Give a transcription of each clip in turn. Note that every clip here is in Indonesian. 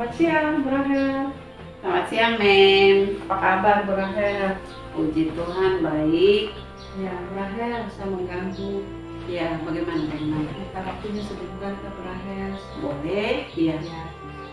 Selamat siang, Bu Rahel. Selamat siang, Mem. Apa kabar, Bu Rahel? Puji Tuhan, baik. Ya, Bu Rahel, saya mengganggu. Ya, bagaimana? Kita waktunya sebentar ke Bu Rahel. Boleh? Iya. Ya,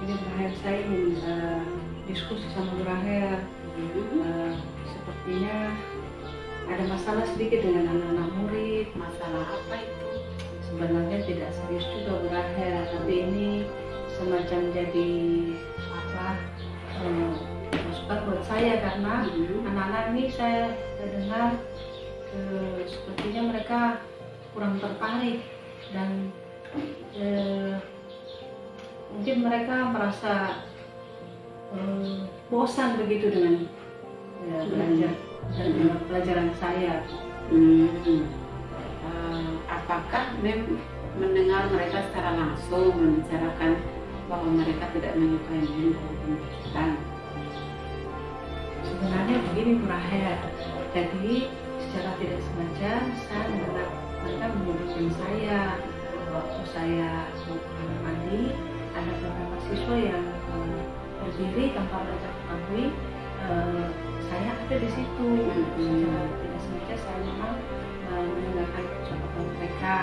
ini Bu Rahel, saya ingin diskusi sama Bu Rahel. Sepertinya ada masalah sedikit dengan anak-anak murid. Masalah apa itu? Sebenarnya tidak serius juga, Bu Rahel, tapi ini semacam jadi masukan buat saya karena anak-anak ini saya dengar sepertinya mereka kurang tertarik dan mungkin mereka merasa bosan begitu dengan belajar dan pelajaran saya. Apakah Mem mendengar mereka secara langsung membicarakan bahwa mereka tidak menyukai Mem dalam pembelajaran? Sebenarnya begini, Bu Rahel, jadi secara tidak sengaja saya mendengar mereka menyebutkan saya waktu saya mau kamar mandi, ada beberapa siswa yang berdiri tanpa mereka ketahui saya ada di situ. Secara tidak sengaja saya memang mendengarkan ucapan mereka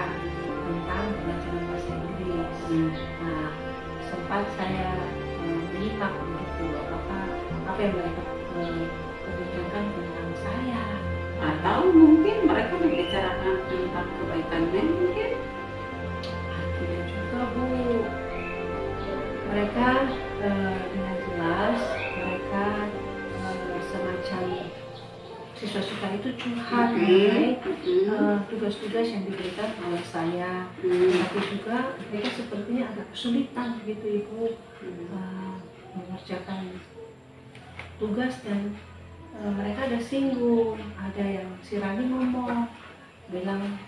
tentang pelajaran bahasa Inggris. Nah, sempat saya menyimak begitu apa yang mereka membicarakan tentang saya, Atau mungkin mereka membicarakan tentang kebaikan Mem mungkin? tidak juga, Bu. Mereka dengan jelas mereka semacam siswa-siswa itu curhat mengenai tugas-tugas yang diberikan oleh saya, tapi juga mereka sepertinya agak kesulitan begitu, Ibu, mengerjakan tugas dan mereka ada singgung, ada yang si Rani ngomong bilang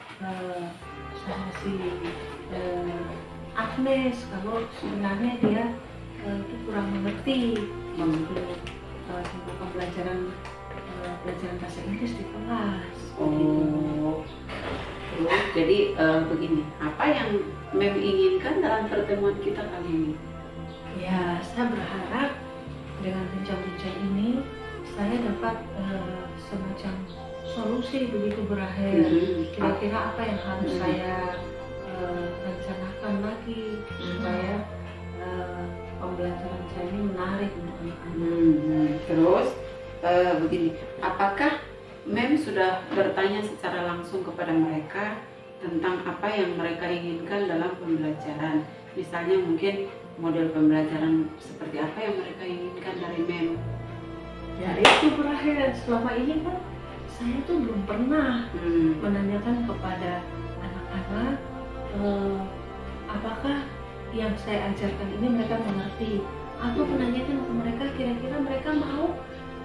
sama si Agnes kalau sebenarnya dia itu kurang mengerti waktu tentang pelajaran bahasa Inggris di kelas. Terus jadi begini, apa yang Mem inginkan dalam pertemuan kita kali ini? Ya, saya berharap dengan bincang-bincang ini saya dapat semacam solusi begitu, Bu Rahel. Kira-kira apa yang harus saya rencanakan lagi supaya pembelajaran saya ini menarik untuk anak-anak. Terus begini, apakah Mem sudah bertanya secara langsung kepada mereka tentang apa yang mereka inginkan dalam pembelajaran? Misalnya mungkin model pembelajaran seperti apa yang mereka inginkan dari Mem? Ya itu, Bu Rahel, selama ini kan saya tuh belum pernah menanyakan kepada anak-anak apakah yang saya ajarkan ini mereka mengerti, atau menanyakan ke mereka kira-kira mereka mau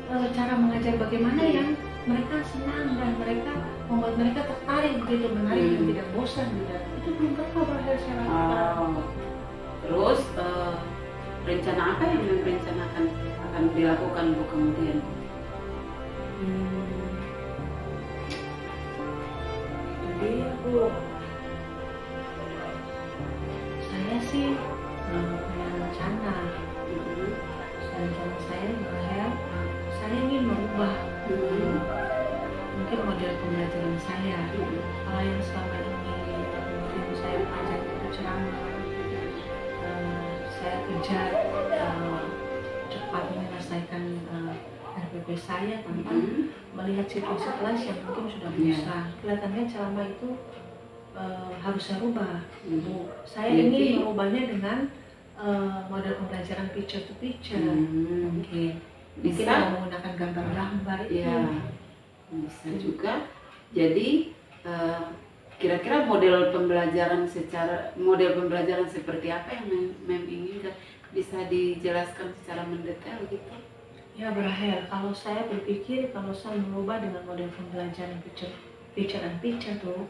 cara mengajar bagaimana yang mereka senang dan mereka membuat mereka tertarik begitu, menarik dan tidak bosan juga. Itu belum pernah, Bu Rahel, saya lakukan. Terus rencana apa yang direncanakan akan dilakukan untuk kemudian? Jadi saya sih punya rencana. Rencana saya, Bu Rahel, saya ingin merubah mungkin model pembelajaran saya. Kalau yang selama ini mungkin saya belajar itu ceramah, saya kejar cepat menyelesaikan RPP saya tanpa melihat situasi kelas yang mungkin sudah bosan. Kelihatannya ceramah itu harus saya rubah. Saya ingin merubahnya dengan model pembelajaran picture to picture. Mungkin Bisa menggunakan gambar-gambar itu. Ya, bisa juga. Jadi kira-kira model pembelajaran seperti apa yang Mem inginkan, bisa dijelaskan secara mendetail gitu? Ya, Bu Rahel, kalau saya berpikir kalau saya merubah dengan model pembelajaran picture and picture tuh,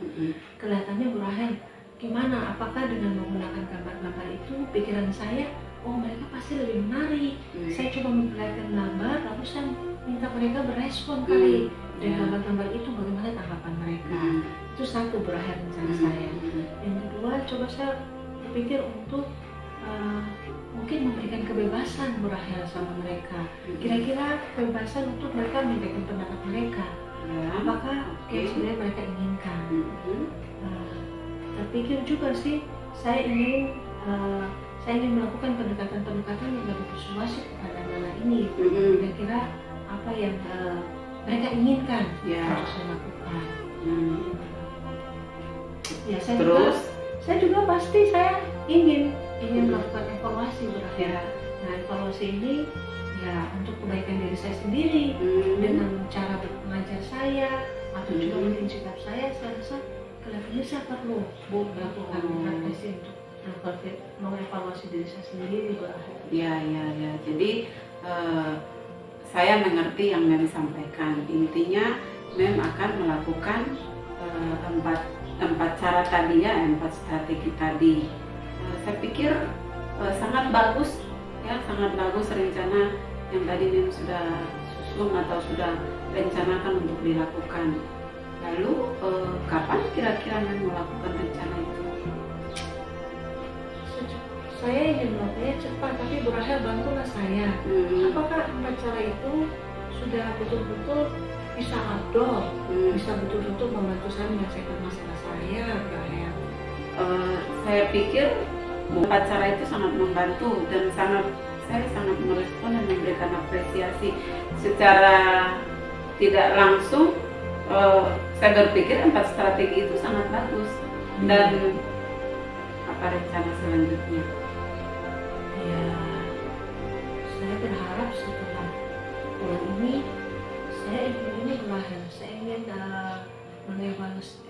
kelihatannya, Bu Rahel, gimana? Apakah dengan menggunakan gambar-gambar itu pikiran saya, oh mereka pasti lebih menarik. Saya coba memperlihatkan gambar, lalu saya minta mereka berespon kali dari gambar-gambar itu, bagaimana tanggapan mereka. Itu satu, Bu Rahel, rencana saya. Yang kedua, coba saya berpikir untuk eh, mungkin memberikan kebebasan Bu Rahel sama mereka. Kira-kira kebebasan untuk mereka memberikan pendapat mereka. Apakah yang sebenarnya mereka inginkan? Terpikir juga sih, saya ingin melakukan pendekatan-pendekatan yang lebih persuasif kepada anak-anak ini. Kira-kira apa yang mereka inginkan harus saya lakukan. Ya, saya juga pasti saya ingin melakukan evaluasi berakhir. Nah, evaluasi ini ya untuk kebaikan diri saya sendiri, dengan cara mengajar saya atau juga mungkin sikap saya rasa kelihatannya saya perlu melakukan refleksi untuk mengevaluasi diri saya sendiri berakhir. Ya. Jadi saya mengerti yang Mem sampaikan. Intinya Mem akan melakukan empat cara tadi ya, 4 strategi tadi. Saya pikir sangat bagus ya, sangat bagus rencana yang tadi Mem sudah susun atau sudah rencanakan untuk dilakukan. Lalu kapan kira-kira Mem melakukan rencana itu? Saya ingin melakukannya cepat, tapi Bu Rahel bantulah saya. Apakah 4 cara itu sudah betul-betul bisa abdol, bisa betul-betul membantu saya menyelesaikan masalah saya, Bu Rahel? Saya pikir 4 cara itu sangat membantu dan saya sangat merespon dan memberikan apresiasi secara tidak langsung. Saya berpikir 4 strategi itu sangat bagus. Dan apa rencana selanjutnya? Ya, saya berharap setelah bulan ini saya ingin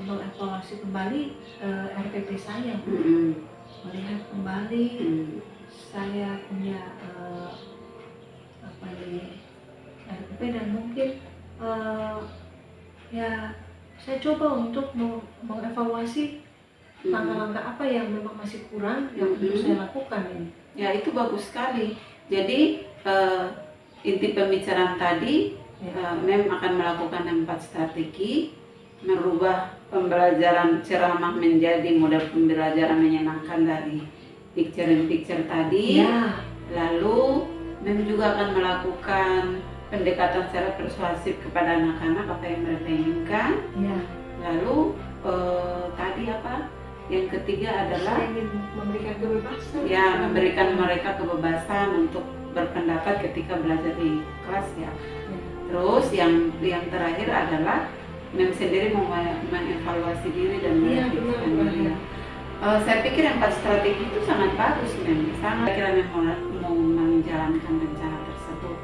mengevaluasi kembali RPP saya, melihat kembali saya punya RPP dan mungkin ya saya coba untuk mengevaluasi langkah-langkah apa yang memang masih kurang yang perlu saya lakukan ini. Ya, itu bagus sekali. Jadi inti pembicaraan tadi, Mem akan melakukan 4 strategi, merubah pembelajaran ceramah menjadi model pembelajaran menyenangkan dari picture-in-picture tadi. Lalu Mem juga akan melakukan pendekatan secara persuasif kepada anak-anak apa yang mereka inginkan. Lalu tadi apa? Yang ketiga adalah memberikan kebebasan. Ya, memberikan mereka kebebasan untuk berpendapat ketika belajar di kelas ya. Terus yang terakhir adalah Mem sendiri mengevaluasi diri dan merefleksikan diri. Saya pikir 4 strategi itu sangat bagus, Mem. Sangat kira Mem mau menjalankan rencana tersebut.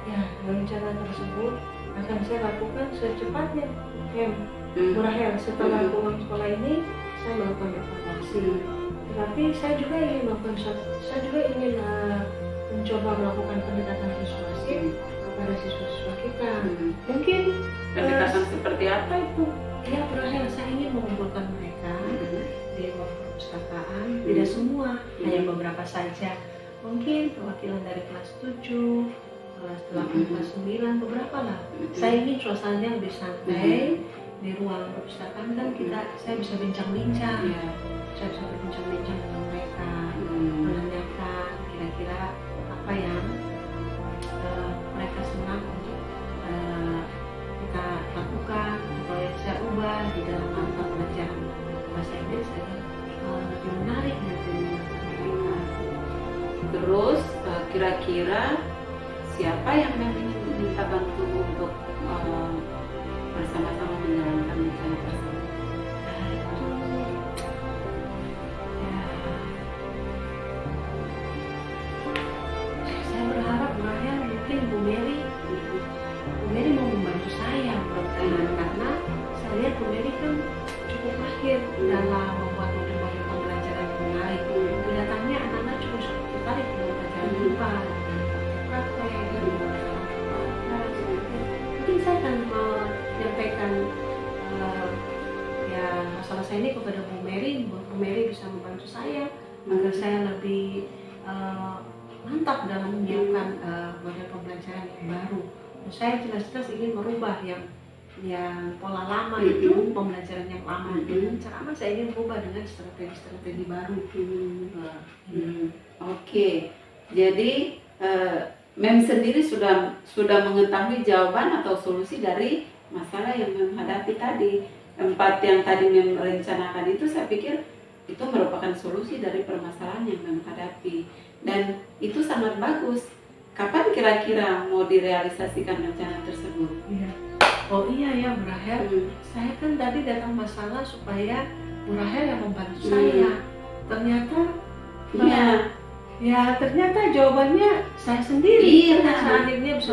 Ya, rencana tersebut akan saya lakukan secepatnya, Bu Rahel. Setelah pulang sekolah ini saya melakukan evaluasi. Tetapi saya juga ingin mencoba melakukan pendekatan persuasif kepada siswa-siswa kita. Mungkin pendekatan seperti apa itu? Ya, Bu Rahel, saya ingin mengumpulkan mereka di ruang perpustakaan. Tidak semua, hanya beberapa saja. Mungkin perwakilan dari kelas 7, kelas 8, kelas 9, beberapa lah. Saya ingin suasananya lebih santai. Di ruang perpustakaan kan saya bisa bincang-bincang, saya bisa berbincang-bincang dengan mereka, menanyakan kira-kira apa yang mereka senang untuk kita lakukan atau yang saya ubah di dalam mata pelajaran bahasa Inggris agar lebih menarik nanti mereka. Terus kira-kira siapa yang ingin minta bantu untuk bersama-sama menjalankan rencana tersebut? Saya berharap Brian mungkin Bu Mary mau membantu saya mudah-mudahan, karena saya lihat Bu Mary kan cukup mahir dalam membuat model-model pembelajaran yang menarik. Kelihatannya anak-anak cukup tertarik dengan pelajaran IPA, praktek, mungkin saya akan menyampaikan masalah saya ini kepada Bu Mary. Bu Mary bisa membantu saya agar saya lebih mantap dalam menyiapkan model pembelajaran yang baru. Saya jelas-jelas ingin merubah yang yang pola lama Mm-mm. itu, pembelajaran yang lama Mm-mm. dengan ceramah, saya ingin berubah dengan strategi-strategi baru. Nah, Oke. Jadi Mem sendiri sudah mengetahui jawaban atau solusi dari masalah yang Mem hadapi tadi. 4 yang tadi Mem rencanakan itu, saya pikir itu merupakan solusi dari permasalahan yang Mem hadapi, dan itu sangat bagus. Kapan kira-kira mau direalisasikan rencana tersebut? iya. Oh iya ya Bu Rahel, saya kan tadi datang masalah supaya Bu Rahel yang membantu saya. Ternyata Iya. ya ternyata jawabannya saya sendiri. Iya. Karena saya akhirnya bisa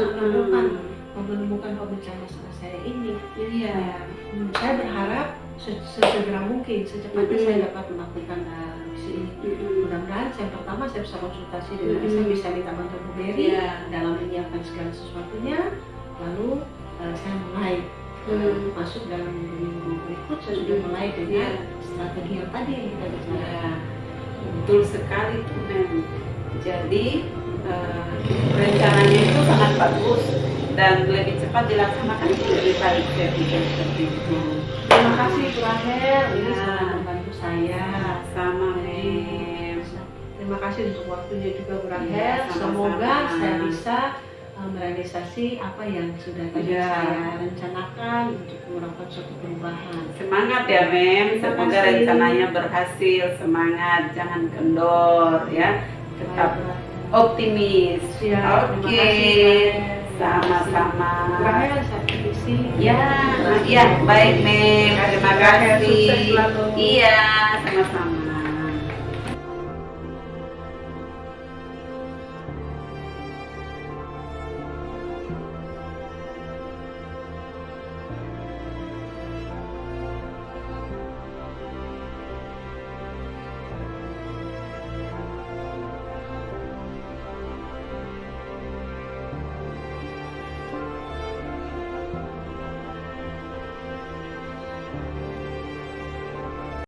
menemukan pemecah masalah saya ini. Iya. Ya, saya berharap sesegera mungkin, secepatnya saya dapat melakukan misi ini. Mudah-mudahan yang pertama saya bisa konsultasi dengan saya bisa minta bantuan Bu Mary Iya. dalam menyiapkan segala sesuatunya, lalu saya mulai masuk dalam minggu berikut. Saya sudah mulai dengan strategi yang tadi yang kita bicara. Ya, betul sekali tuh Mem. Jadi rencananya itu sangat bagus dan lebih cepat dilaksanakan itu lebih baik, saya pikir seperti itu. Terima kasih Bu Rahel, ini Ya. sangat membantu saya. Sama Mem. Terima kasih untuk waktunya juga Bu Rahel. Ya, sama-sama. Semoga saya bisa merealisasi apa yang sudah tadi Ya. saya rencanakan untuk melakukan suatu perubahan. Semangat ya Mem, Terima semoga kasih. rencananya berhasil. Semangat, jangan kendor ya, tetap optimis. Siap, terima Oke, kasih, Bu Rahel. sama-sama. Bu Rahel, saya permisi. Ya, ya, baik Mem, terima Terima kasih, kasih. sukses selalu. Iya, sama-sama.